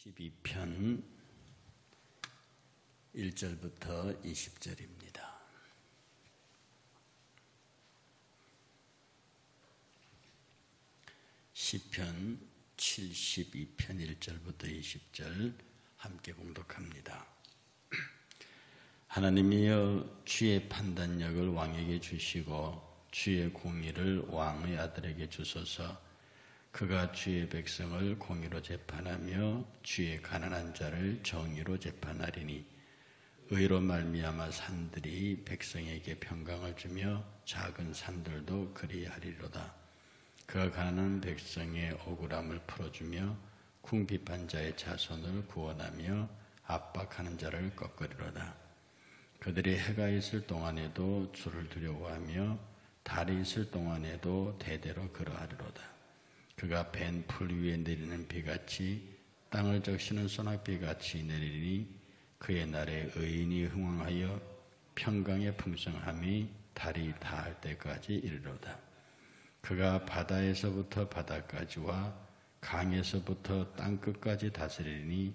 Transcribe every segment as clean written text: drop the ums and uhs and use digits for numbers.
72편 1절부터 20절입니다. 시편 72편 1절부터 20절 함께 봉독합니다. 하나님이여, 주의 판단력을 왕에게 주시고 주의 공의를 왕의 아들에게 주소서. 그가 주의 백성을 공의로 재판하며 주의 가난한 자를 정의로 재판하리니, 의로 말미암아 산들이 백성에게 평강을 주며 작은 산들도 그리하리로다. 그가 가난한 백성의 억울함을 풀어주며 궁핍한 자의 자손을 구원하며 압박하는 자를 꺾으리로다. 그들이 해가 있을 동안에도 주를 두려워하며 달이 있을 동안에도 대대로 그러하리로다. 그가 벤 풀 위에 내리는 비같이 땅을 적시는 소낙비같이 내리니, 그의 날에 의인이 흥왕하여 평강의 풍성함이 달이 다할 때까지 이르로다. 그가 바다에서부터 바다까지와 강에서부터 땅끝까지 다스리니,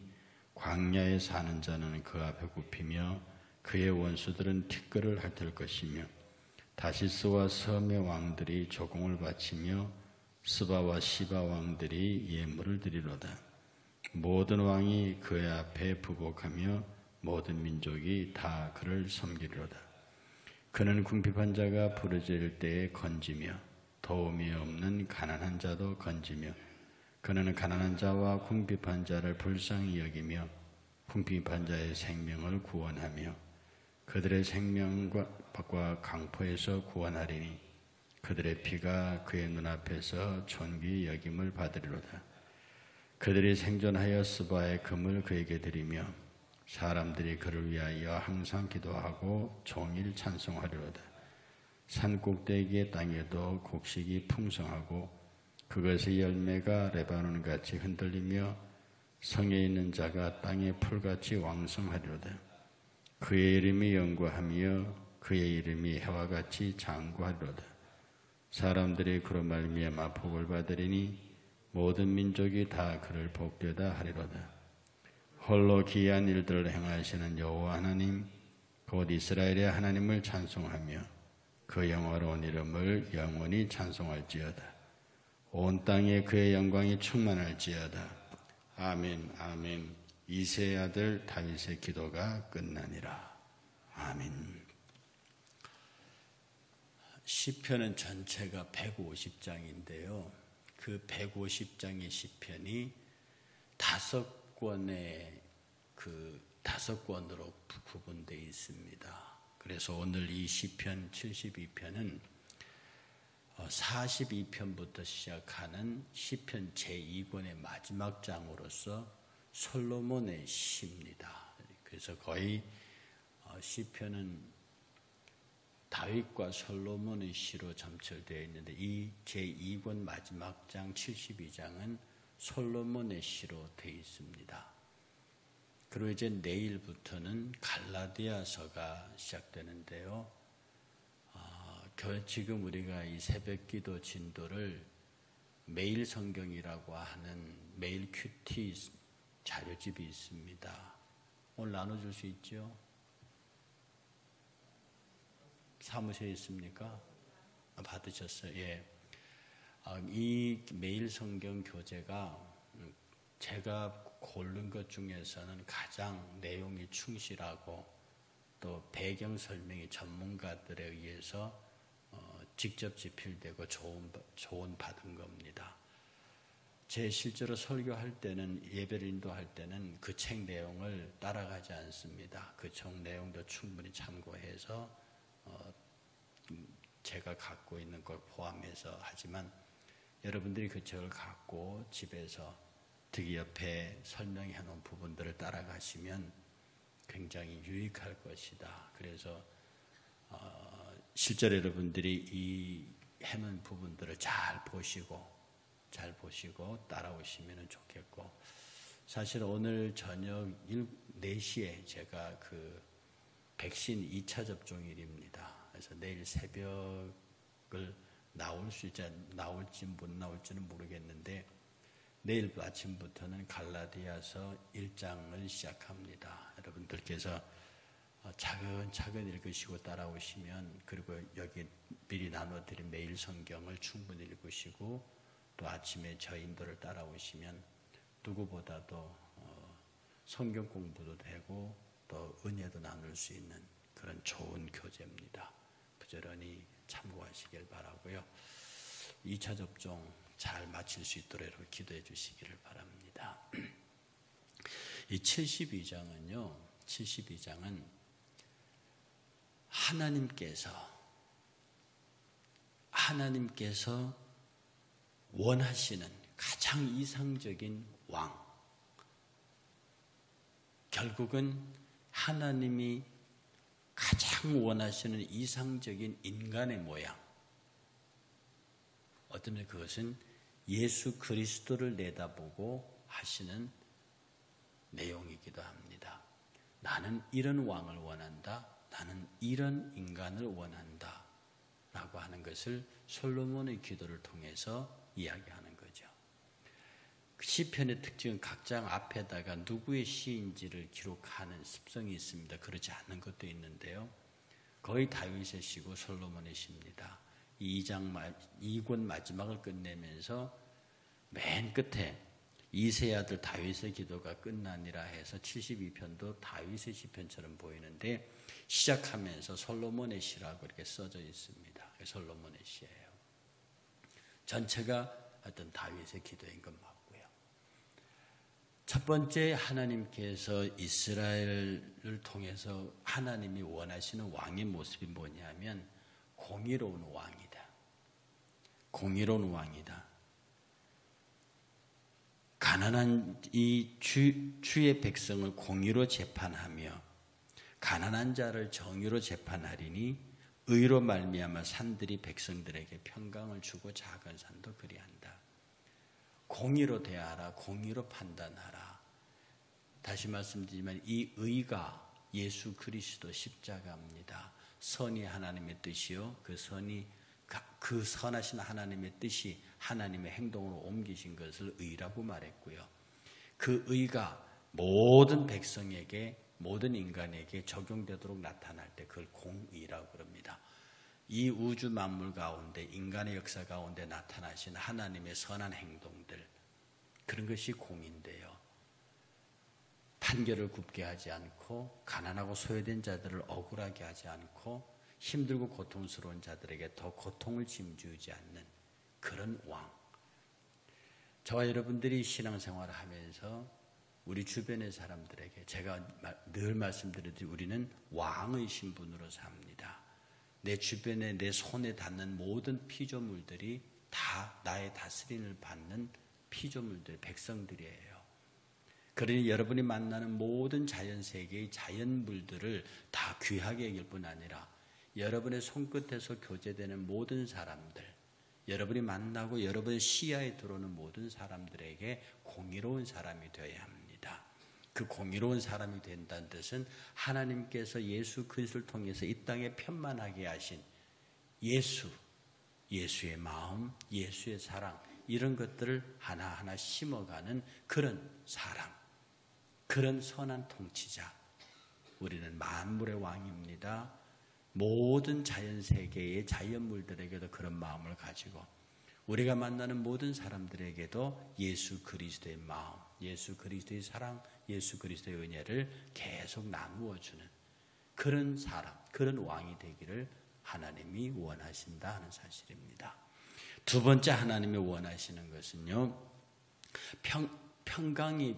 광야에 사는 자는 그 앞에 굽히며 그의 원수들은 티끌을 핥을 것이며, 다시스와 섬의 왕들이 조공을 바치며 스바와 시바 왕들이 예물을 드리로다. 모든 왕이 그의 앞에 부복하며 모든 민족이 다 그를 섬기리로다. 그는 궁핍한 자가 부르짖을 때에 건지며 도움이 없는 가난한 자도 건지며, 그는 가난한 자와 궁핍한 자를 불쌍히 여기며 궁핍한 자의 생명을 구원하며 그들의 생명과 강포에서 구원하리니, 그들의 피가 그의 눈앞에서 존귀히 여김을 받으리로다. 그들이 생존하여 스바의 금을 그에게 드리며 사람들이 그를 위하여 항상 기도하고 종일 찬송하리로다. 산 꼭대기의 땅에도 곡식이 풍성하고 그것의 열매가 레바논같이 흔들리며 성에 있는 자가 땅의 풀같이 왕성하리로다. 그의 이름이 영구하며 그의 이름이 해와 같이 장구하리로다. 사람들이 그로 말미암아 복을 받으리니 모든 민족이 다 그를 복되다 하리로다. 홀로 기이한 일들을 행하시는 여호와 하나님, 곧 이스라엘의 하나님을 찬송하며 그 영화로운 이름을 영원히 찬송할지어다. 온 땅에 그의 영광이 충만할지어다. 아멘, 아멘. 이새의 아들 다윗의 기도가 끝나니라. 아멘. 시편은 전체가 150장인데요. 그 150장의 시편이 5권으로 구분되어 있습니다. 그래서 오늘 이 시편 72편은 42편부터 시작하는 시편 제2권의 마지막 장으로서 솔로몬의 시입니다. 그래서 거의 시편은 다윗과 솔로몬의 시로 점철되어 있는데, 이 제2권 마지막 장 72장은 솔로몬의 시로 되어 있습니다. 그리고 이제 내일부터는 갈라디아서가 시작되는데요. 지금 우리가 이 새벽기도 진도를 매일 성경이라고 하는 매일 큐티 자료집이 있습니다. 오늘 나눠줄 수 있죠? 사무실에 있습니까? 받으셨어요? 예. 이 매일 성경 교재가 제가 고른 것 중에서는 가장 내용이 충실하고 또 배경 설명이 전문가들에 의해서 직접 집필되고 조언 받은 겁니다. 제 실제로 설교할 때는, 예배를 인도할 때는 그 책 내용을 따라가지 않습니다. 그 책 내용도 충분히 참고해서 제가 갖고 있는 걸 포함해서 하지만, 여러분들이 그 책을 갖고 집에서 특히 옆에 설명해 놓은 부분들을 따라가시면 굉장히 유익할 것이다. 그래서 실제로 여러분들이 이 해놓은 부분들을 잘 보시고 따라오시면 좋겠고, 사실 오늘 저녁 4시에 제가 그 백신 2차 접종일입니다. 그래서 내일 새벽을 나올지 못 나올지는 모르겠는데, 내일 아침부터는 갈라디아서 1장을 시작합니다. 여러분들께서 차근차근 읽으시고 따라오시면, 그리고 여기 미리 나눠드린 매일 성경을 충분히 읽으시고 또 아침에 저 인도를 따라오시면 누구보다도 성경 공부도 되고 또 은혜도 나눌 수 있는 그런 좋은 교재입니다. 부지런히 참고하시길 바라고요. 2차 접종 잘 마칠 수 있도록 기도해 주시기를 바랍니다. 이 72장은요, 72장은 하나님께서 원하시는 가장 이상적인 왕, 결국은 하나님이 가장 원하시는 이상적인 인간의 모양, 어쩌면 그것은 예수 그리스도를 내다보고 하시는 내용이기도 합니다. 나는 이런 왕을 원한다, 나는 이런 인간을 원한다 라고 하는 것을 솔로몬의 기도를 통해서 이야기하는 거죠. 시편의 특징은 각 장 앞에다가 누구의 시인지를 기록하는 습성이 있습니다. 그렇지 않은 것도 있는데요, 거의 다윗의 시고 솔로몬의 시입니다. 2권 마지막을 끝내면서 맨 끝에 이새의 아들 다윗의 기도가 끝나니라 해서 72편도 다윗의 시편처럼 보이는데, 시작하면서 솔로몬의 시라고 이렇게 써져 있습니다. 솔로몬의 시예요. 전체가 어떤 다윗의 기도인 건 맞고요. 첫 번째, 하나님께서 이스라엘을 통해서 하나님이 원하시는 왕의 모습이 뭐냐면 공의로운 왕이다. 공의로운 왕이다. 가난한 이 주의 백성을 공의로 재판하며 가난한 자를 정의로 재판하리니 의로 말미암아 산들이 백성들에게 평강을 주고 작은 산도 그리한다. 공의로 대하라, 공의로 판단하라. 다시 말씀드리지만 이 의가 예수 그리스도 십자가입니다. 선이 하나님의 뜻이요, 그 선하신 하나님의 뜻이 하나님의 행동으로 옮기신 것을 의라고 말했고요. 그 의가 모든 백성에게, 모든 인간에게 적용되도록 나타날 때 그걸 공의라고 그럽니다. 이 우주 만물 가운데, 인간의 역사 가운데 나타나신 하나님의 선한 행동들, 그런 것이 공인데요, 판결을 굽게 하지 않고 가난하고 소외된 자들을 억울하게 하지 않고 힘들고 고통스러운 자들에게 더 고통을 짐주지 않는 그런 왕. 저와 여러분들이 신앙생활을 하면서 우리 주변의 사람들에게, 제가 늘 말씀드리듯이 우리는 왕의 신분으로 삽니다. 내 주변에, 내 손에 닿는 모든 피조물들이 다 나의 다스림을 받는 피조물들, 백성들이에요. 그러니 여러분이 만나는 모든 자연세계의 자연물들을 다 귀하게 여길 뿐 아니라 여러분의 손끝에서 교제되는 모든 사람들, 여러분이 만나고 여러분의 시야에 들어오는 모든 사람들에게 공의로운 사람이 되어야 합니다. 그 공의로운 사람이 된다는 뜻은 하나님께서 예수 그리스도를 통해서 이 땅에 편만하게 하신 예수의 마음, 예수의 사랑, 이런 것들을 하나하나 심어가는 그런 사람, 그런 선한 통치자. 우리는 만물의 왕입니다. 모든 자연세계의 자연물들에게도 그런 마음을 가지고 우리가 만나는 모든 사람들에게도 예수 그리스도의 마음, 예수 그리스도의 사랑, 예수 그리스도의 은혜를 계속 나누어주는 그런 사람, 그런 왕이 되기를 하나님이 원하신다 하는 사실입니다. 두 번째, 하나님이 원하시는 것은요, 평강이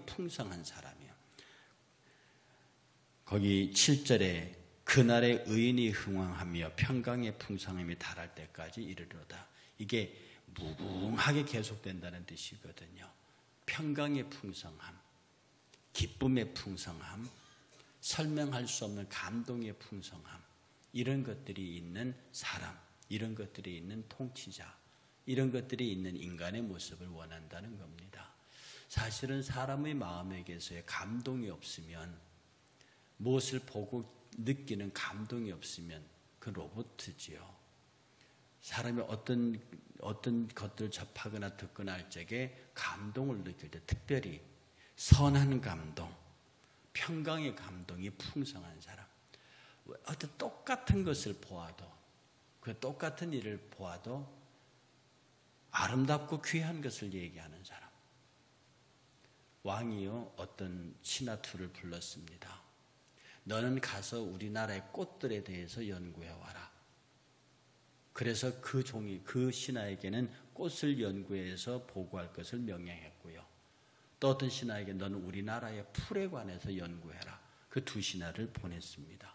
풍성한 사람이요. 거기 7절에 그날의 의인이 흥왕하며 평강의 풍성함이 달할 때까지 이르리로다. 이게 무궁하게 계속된다는 뜻이거든요. 평강의 풍성함, 기쁨의 풍성함, 설명할 수 없는 감동의 풍성함, 이런 것들이 있는 사람, 이런 것들이 있는 통치자, 이런 것들이 있는 인간의 모습을 원한다는 겁니다. 사실은 사람의 마음에게서의 감동이 없으면, 무엇을 보고 느끼는 감동이 없으면 그 로봇이지요. 사람이 어떤 것들을 접하거나 듣거나 할 적에 감동을 느낄 때, 특별히 선한 감동, 평강의 감동이 풍성한 사람, 어떤 똑같은 것을 보아도, 그 똑같은 일을 보아도 아름답고 귀한 것을 얘기하는 사람. 왕이요, 어떤 신하투를 불렀습니다. 너는 가서 우리나라의 꽃들에 대해서 연구해 와라. 그래서 그 신하에게는 꽃을 연구해서 보고할 것을 명령했고요. 또 어떤 신하에게 너는 우리나라의 풀에 관해서 연구해라. 그 두 신하를 보냈습니다.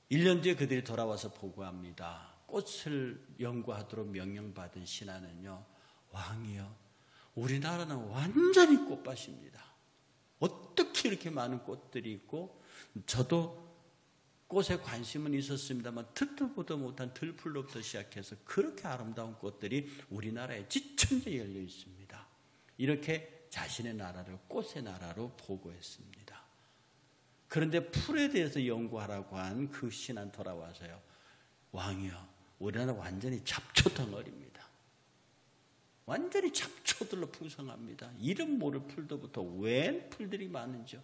1년 뒤에 그들이 돌아와서 보고합니다. 꽃을 연구하도록 명령받은 신하는요, 왕이요, 우리나라는 완전히 꽃밭입니다. 어떻게 이렇게 많은 꽃들이 있고, 저도 꽃에 관심은 있었습니다만 듣도 보도 못한 들풀로부터 시작해서 그렇게 아름다운 꽃들이 우리나라에 지천에 열려 있습니다. 이렇게 자신의 나라를 꽃의 나라로 보고했습니다. 그런데 풀에 대해서 연구하라고 한 그 신한 돌아와서요, 왕이요, 우리나라 완전히 잡초 덩어리입니다. 완전히 잡초들로 풍성합니다. 이름 모를 풀도부터 웬 풀들이 많은지요.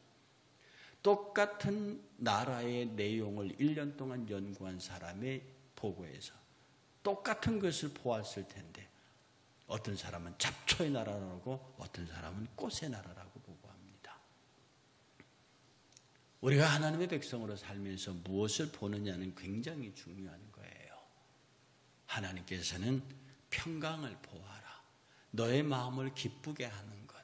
똑같은 나라의 내용을 1년 동안 연구한 사람의 보고에서 똑같은 것을 보았을 텐데, 어떤 사람은 잡초의 나라라고, 어떤 사람은 꽃의 나라라고 보고합니다. 우리가 하나님의 백성으로 살면서 무엇을 보느냐는 굉장히 중요한 거예요. 하나님께서는 평강을 보아라. 너의 마음을 기쁘게 하는 것,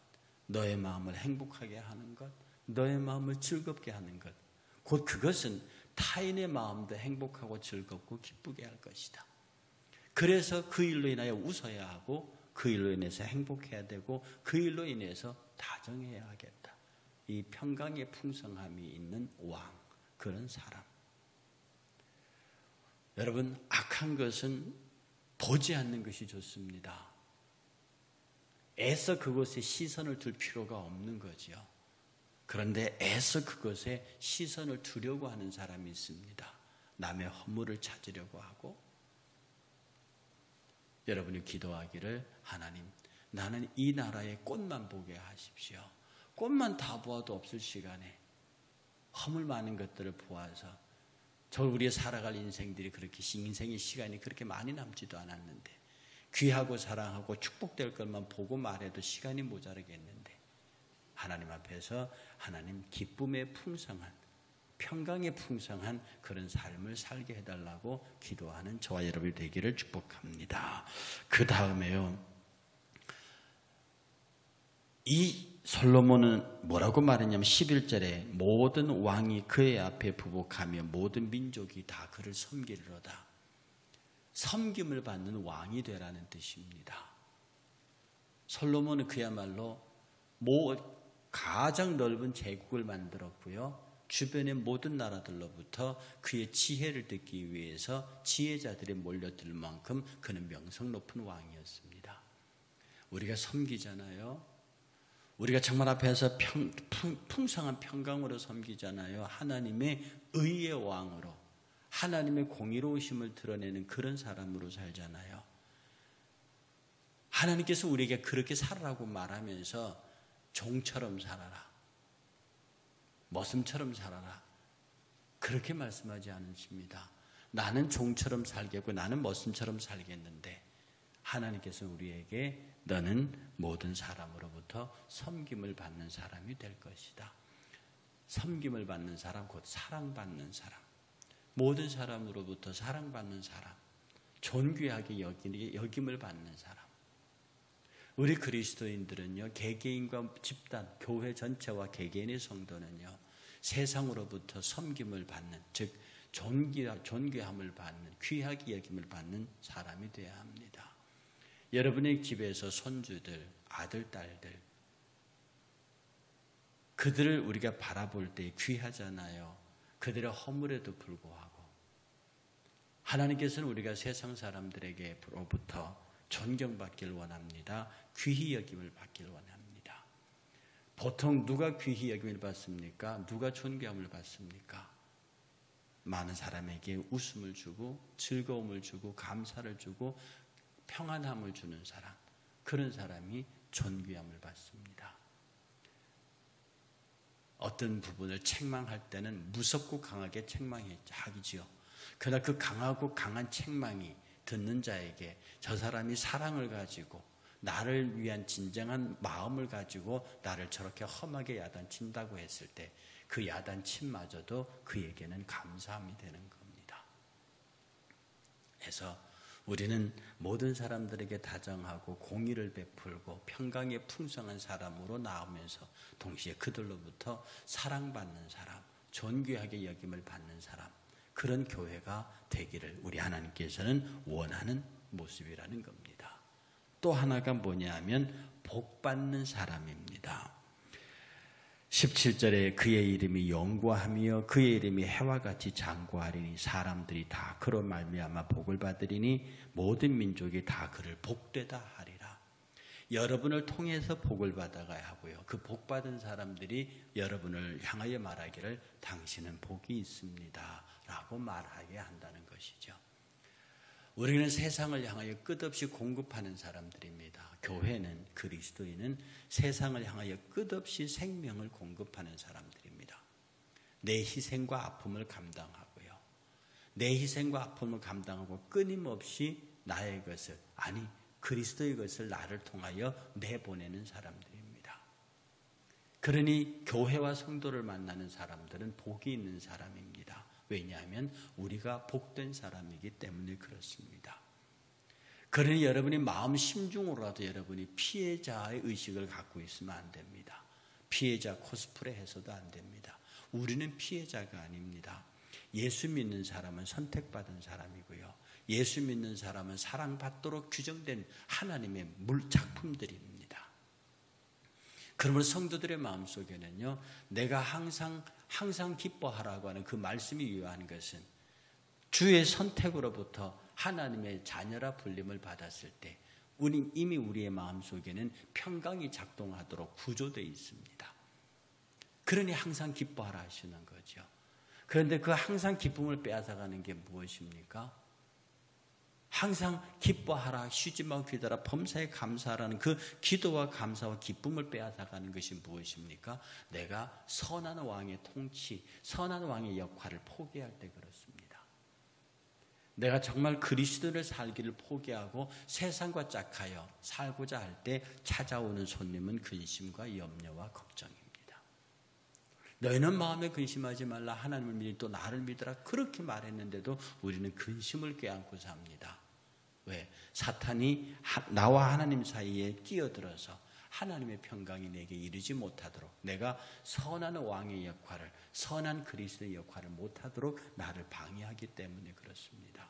너의 마음을 행복하게 하는 것, 너의 마음을 즐겁게 하는 것, 곧 그것은 타인의 마음도 행복하고 즐겁고 기쁘게 할 것이다. 그래서 그 일로 인하여 웃어야 하고, 그 일로 인해서 행복해야 되고, 그 일로 인해서 다정해야 하겠다. 이 평강의 풍성함이 있는 왕, 그런 사람. 여러분, 악한 것은 보지 않는 것이 좋습니다. 애써 그것에 시선을 둘 필요가 없는 거지요. 그런데 애써 그것에 시선을 두려고 하는 사람이 있습니다. 남의 허물을 찾으려고 하고, 여러분이 기도하기를, 하나님, 나는 이 나라의 꽃만 보게 하십시오. 꽃만 다 보아도 없을 시간에 허물 많은 것들을 보아서, 우리의 살아갈 인생들이 그렇게, 인생의 시간이 그렇게 많이 남지도 않았는데, 귀하고 사랑하고 축복될 것만 보고 말해도 시간이 모자르겠는데, 하나님 앞에서 하나님 기쁨의 풍성한, 평강의 풍성한 그런 삶을 살게 해달라고 기도하는 저와 여러분이 되기를 축복합니다. 그 다음에요, 이 솔로몬은 뭐라고 말했냐면 11절에 모든 왕이 그의 앞에 부복하며 모든 민족이 다 그를 섬기리로다. 섬김을 받는 왕이 되라는 뜻입니다. 솔로몬은 그야말로 가장 넓은 제국을 만들었고요, 주변의 모든 나라들로부터 그의 지혜를 듣기 위해서 지혜자들이 몰려들 만큼 그는 명성 높은 왕이었습니다. 우리가 섬기잖아요. 우리가 정말 앞에서 풍성한 평강으로 섬기잖아요. 하나님의 의의 왕으로, 하나님의 공의로우심을 드러내는 그런 사람으로 살잖아요. 하나님께서 우리에게 그렇게 살아라고 말하면서 종처럼 살아라, 머슴처럼 살아라, 그렇게 말씀하지 않으십니다. 나는 종처럼 살겠고 나는 머슴처럼 살겠는데, 하나님께서 우리에게 너는 모든 사람으로부터 섬김을 받는 사람이 될 것이다. 섬김을 받는 사람, 곧 사랑받는 사람, 모든 사람으로부터 사랑받는 사람, 존귀하게 여김을 받는 사람. 우리 그리스도인들은요, 개개인과 집단, 교회 전체와 개개인의 성도는요, 세상으로부터 섬김을 받는, 즉 존귀함을 받는, 귀하게 여김을 받는 사람이 되어야 합니다. 여러분의 집에서 손주들, 아들, 딸들, 그들을 우리가 바라볼 때 귀하잖아요. 그들의 허물에도 불구하고 하나님께서는 우리가 세상 사람들에게로부터 존경받기를 원합니다. 귀히 여김을 받기를 원합니다. 보통 누가 귀히 여김을 받습니까? 누가 존경함을 받습니까? 많은 사람에게 웃음을 주고 즐거움을 주고 감사를 주고 평안함을 주는 사람, 그런 사람이 존귀함을 받습니다. 어떤 부분을 책망할 때는 무섭고 강하게 책망하기지요. 그러나 그 강하고 강한 책망이 듣는 자에게 저 사람이 사랑을 가지고 나를 위한 진정한 마음을 가지고 나를 저렇게 험하게 야단친다고 했을 때 그 야단침마저도 그에게는 감사함이 되는 겁니다. 그래서 우리는 모든 사람들에게 다정하고 공의를 베풀고 평강에 풍성한 사람으로 나오면서 동시에 그들로부터 사랑받는 사람, 존귀하게 여김을 받는 사람, 그런 교회가 되기를 우리 하나님께서는 원하는 모습이라는 겁니다. 또 하나가 뭐냐 하면 복받는 사람입니다. 17절에 그의 이름이 영구하며 그의 이름이 해와 같이 장구하리니 사람들이 다 그로 말미암아 복을 받으리니 모든 민족이 다 그를 복되다 하리라. 여러분을 통해서 복을 받아가야 하고요. 그 복받은 사람들이 여러분을 향하여 말하기를 당신은 복이 있습니다 라고 말하게 한다는 것이죠. 우리는 세상을 향하여 끝없이 공급하는 사람들입니다. 교회는, 그리스도인은 세상을 향하여 끝없이 생명을 공급하는 사람들입니다. 내 희생과 아픔을 감당하고요. 내 희생과 아픔을 감당하고 끊임없이 나의 것을, 아니 그리스도의 것을 나를 통하여 내보내는 사람들입니다. 그러니 교회와 성도를 만나는 사람들은 복이 있는 사람입니다. 왜냐하면 우리가 복된 사람이기 때문에 그렇습니다. 그러니 여러분이 마음 심중으로라도 여러분이 피해자의 의식을 갖고 있으면 안 됩니다. 피해자 코스프레 해서도 안 됩니다. 우리는 피해자가 아닙니다. 예수 믿는 사람은 선택받은 사람이고요. 예수 믿는 사람은 사랑받도록 규정된 하나님의 작품들입니다. 그러므로 성도들의 마음속에는요, 내가 항상 기뻐하라고 하는 그 말씀이 유효한 것은 주의 선택으로부터 하나님의 자녀라 불림을 받았을 때 이미 우리의 마음속에는 평강이 작동하도록 구조되어 있습니다. 그러니 항상 기뻐하라 하시는 거죠. 그런데 그 항상 기쁨을 빼앗아가는 게 무엇입니까? 항상 기뻐하라, 쉬지 말고 기도하라, 범사에 감사하라는 그 기도와 감사와 기쁨을 빼앗아가는 것이 무엇입니까? 내가 선한 왕의 통치, 선한 왕의 역할을 포기할 때 그렇습니다. 내가 정말 그리스도를 살기를 포기하고 세상과 짝하여 살고자 할 때 찾아오는 손님은 근심과 염려와 걱정입니다. 너희는 마음에 근심하지 말라, 하나님을 믿으니 또 나를 믿으라, 그렇게 말했는데도 우리는 근심을 껴안고 삽니다. 왜? 사탄이 나와 하나님 사이에 끼어들어서 하나님의 평강이 내게 이르지 못하도록, 내가 선한 왕의 역할을, 선한 그리스도의 역할을 못하도록 나를 방해하기 때문에 그렇습니다.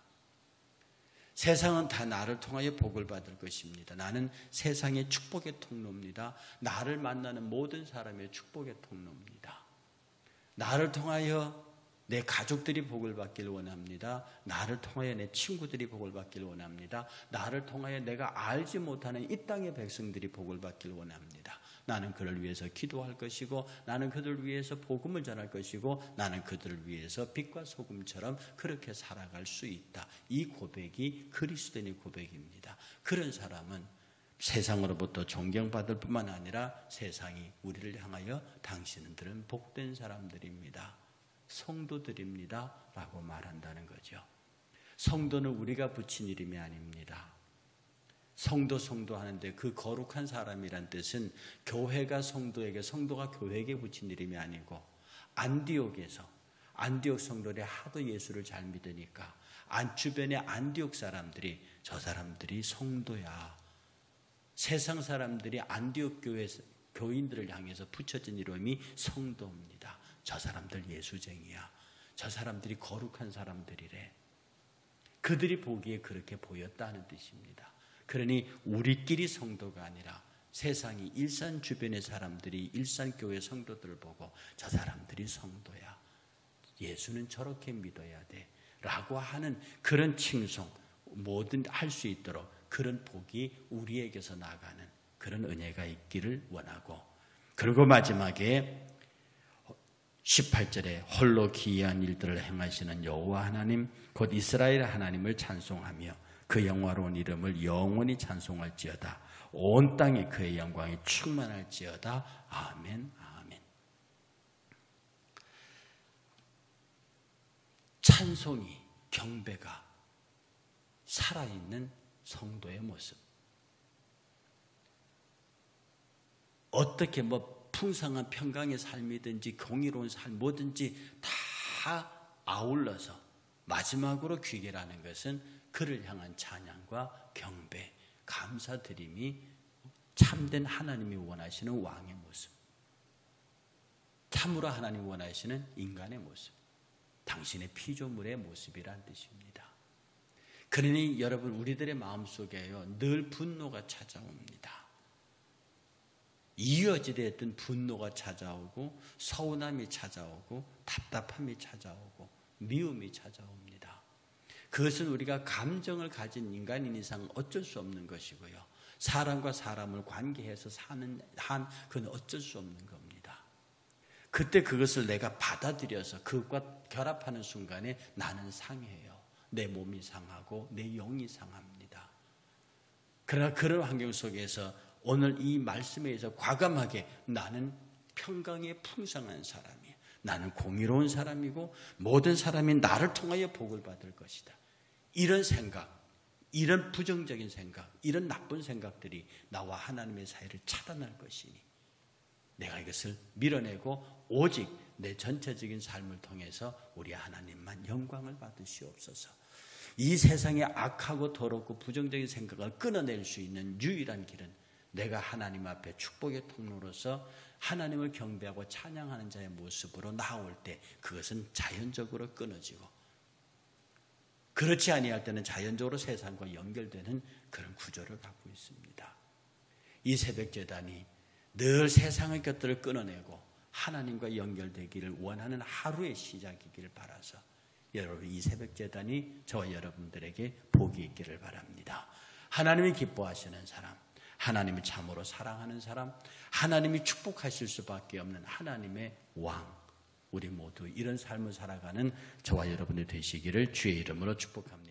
세상은 다 나를 통하여 복을 받을 것입니다. 나는 세상의 축복의 통로입니다. 나를 만나는 모든 사람의 축복의 통로입니다. 나를 통하여 내 가족들이 복을 받기를 원합니다. 나를 통하여 내 친구들이 복을 받기를 원합니다. 나를 통하여 내가 알지 못하는 이 땅의 백성들이 복을 받기를 원합니다. 나는 그를 위해서 기도할 것이고, 나는 그들을 위해서 복음을 전할 것이고, 나는 그들을 위해서 빛과 소금처럼 그렇게 살아갈 수 있다. 이 고백이 그리스도인의 고백입니다. 그런 사람은 세상으로부터 존경받을 뿐만 아니라 세상이 우리를 향하여 당신들은 복된 사람들입니다, 성도들입니다 라고 말한다는 거죠. 성도는 우리가 붙인 이름이 아닙니다. 성도 하는데 그 거룩한 사람이란 뜻은 교회가 성도에게, 성도가 교회에게 붙인 이름이 아니고, 안디옥 성도들이 하도 예수를 잘 믿으니까 주변의 안디옥 사람들이 저 사람들이 성도야, 세상 사람들이 안디옥 교회 교인들을 향해서 붙여진 이름이 성도입니다. 저 사람들 예수쟁이야, 저 사람들이 거룩한 사람들이래. 그들이 보기에 그렇게 보였다는 뜻입니다. 그러니 우리끼리 성도가 아니라 세상이, 일산 주변의 사람들이 일산교회 성도들을 보고 저 사람들이 성도야, 예수는 저렇게 믿어야 돼 라고 하는 그런 칭송, 뭐든 할 수 있도록 그런 복이 우리에게서 나가는 그런 은혜가 있기를 원하고, 그리고 마지막에 18절에 홀로 기이한 일들을 행하시는 여호와 하나님 곧 이스라엘 하나님을 찬송하며 그 영화로운 이름을 영원히 찬송할지어다. 온 땅에 그의 영광이 충만할지어다. 아멘. 아멘. 찬송이, 경배가 살아있는 성도의 모습. 어떻게 풍성한 평강의 삶이든지 공의로운 삶 뭐든지 다 아울러서 마지막으로 귀결하는 것은 그를 향한 찬양과 경배, 감사드림이 참된 하나님이 원하시는 왕의 모습, 참으로 하나님이 원하시는 인간의 모습, 당신의 피조물의 모습이란 뜻입니다. 그러니 여러분, 우리들의 마음속에요 늘 분노가 찾아옵니다. 이어지랬던 분노가 찾아오고 서운함이 찾아오고 답답함이 찾아오고 미움이 찾아옵니다. 그것은 우리가 감정을 가진 인간인 이상 어쩔 수 없는 것이고요. 사람과 사람을 관계해서 사는 한 그건 어쩔 수 없는 겁니다. 그때 그것을 내가 받아들여서 그것과 결합하는 순간에 나는 상해요. 내 몸이 상하고 내 영이 상합니다. 그러나 그런 환경 속에서 오늘 이 말씀에 의해서 과감하게 나는 평강에 풍성한 사람이에요. 나는 공의로운 사람이고 모든 사람이 나를 통하여 복을 받을 것이다. 이런 생각, 이런 부정적인 생각, 이런 나쁜 생각들이 나와 하나님의 사이를 차단할 것이니 내가 이것을 밀어내고 오직 내 전체적인 삶을 통해서 우리 하나님만 영광을 받으시옵소서. 이 세상의 악하고 더럽고 부정적인 생각을 끊어낼 수 있는 유일한 길은 내가 하나님 앞에 축복의 통로로서 하나님을 경배하고 찬양하는 자의 모습으로 나올 때 그것은 자연적으로 끊어지고, 그렇지 아니할 때는 자연적으로 세상과 연결되는 그런 구조를 갖고 있습니다. 이 새벽제단이 늘 세상의 것들을 끊어내고 하나님과 연결되기를 원하는 하루의 시작이기를 바라서 여러분, 이 새벽제단이 저와 여러분들에게 복이 있기를 바랍니다. 하나님이 기뻐하시는 사람, 하나님을 참으로 사랑하는 사람, 하나님이 축복하실 수밖에 없는 하나님의 왕, 우리 모두 이런 삶을 살아가는 저와 여러분이 되시기를 주의 이름으로 축복합니다.